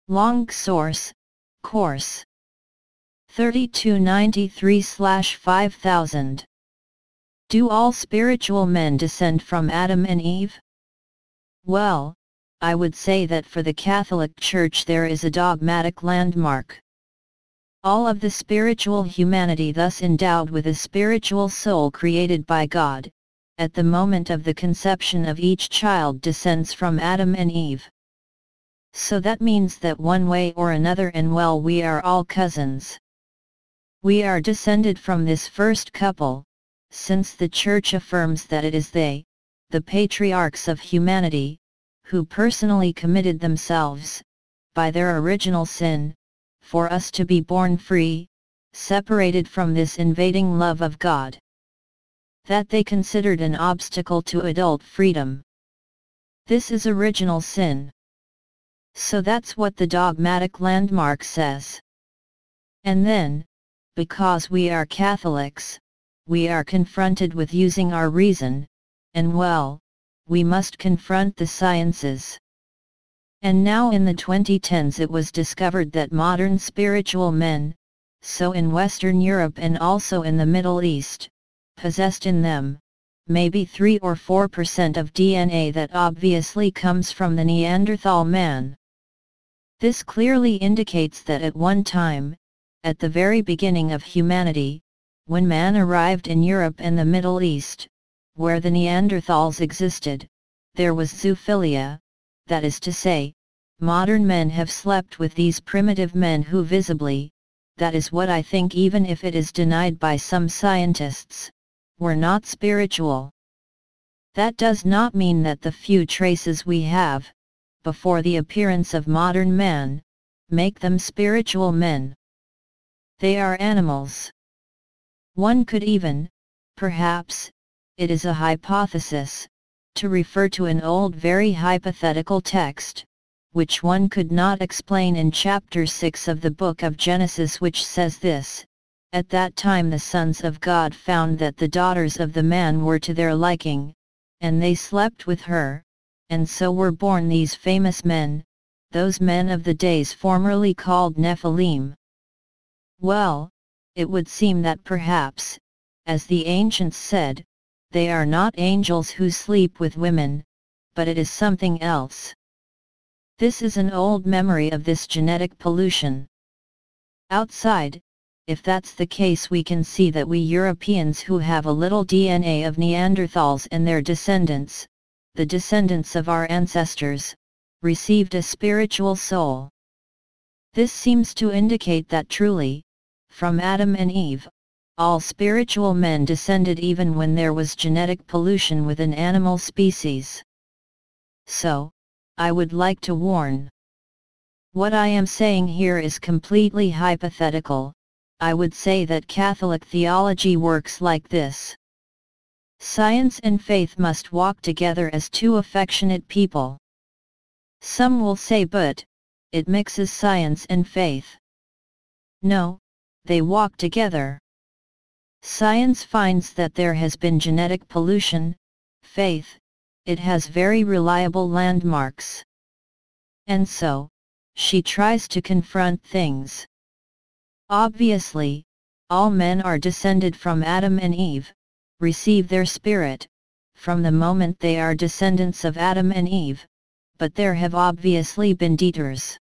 Long source, course 3293/5000. Do all spiritual men descend from Adam and Eve? Well, I would say that for the Catholic Church there is a dogmatic landmark. All of the spiritual humanity thus endowed with a spiritual soul created by God, at the moment of the conception of each child descends from Adam and Eve. So that means that one way or another we are all cousins. We are descended from this first couple, since the Church affirms that it is they, the patriarchs of humanity, who personally committed themselves, by their original sin, for us to be born free, separated from this invading love of God. That they considered an obstacle to adult freedom. This is original sin. So that's what the dogmatic landmark says. And then, because we are Catholics, we are confronted with using our reason, and we must confront the sciences. And now in the 2010s it was discovered that modern spiritual men, so in Western Europe and also in the Middle East, possessed in them, maybe 3 or 4% of DNA that obviously comes from the Neanderthal man. This clearly indicates that at one time, at the very beginning of humanity, when man arrived in Europe and the Middle East, where the Neanderthals existed, there was zoophilia, that is to say, modern men have slept with these primitive men who visibly, that is what I think even if it is denied by some scientists, were not spiritual. That does not mean that the few traces we have, before the appearance of modern man, make them spiritual men. They are animals. One could even, perhaps, it is a hypothesis, to refer to an old very hypothetical text, which one could not explain in chapter 6 of the book of Genesis, which says this: at that time the sons of God found that the daughters of the man were to their liking, and they slept with her, and so were born these famous men, those men of the days formerly called Nephilim. Well, it would seem that perhaps, as the ancients said, they are not angels who sleep with women, but it is something else. This is an old memory of this genetic pollution. Outside, if that's the case, we can see that we Europeans who have a little DNA of Neanderthals and their descendants, the descendants of our ancestors, received a spiritual soul. This seems to indicate that truly, from Adam and Eve, all spiritual men descended even when there was genetic pollution with an animal species. So, I would like to warn. What I am saying here is completely hypothetical. I would say that Catholic theology works like this. Science and faith must walk together as two affectionate people. Some will say, but it mixes science and faith. No, they walk together. Science finds that there has been genetic pollution. Faith, it has very reliable landmarks. And so, she tries to confront things. Obviously, all men are descended from Adam and Eve, receive their spirit, from the moment they are descendants of Adam and Eve, but there have obviously been detours.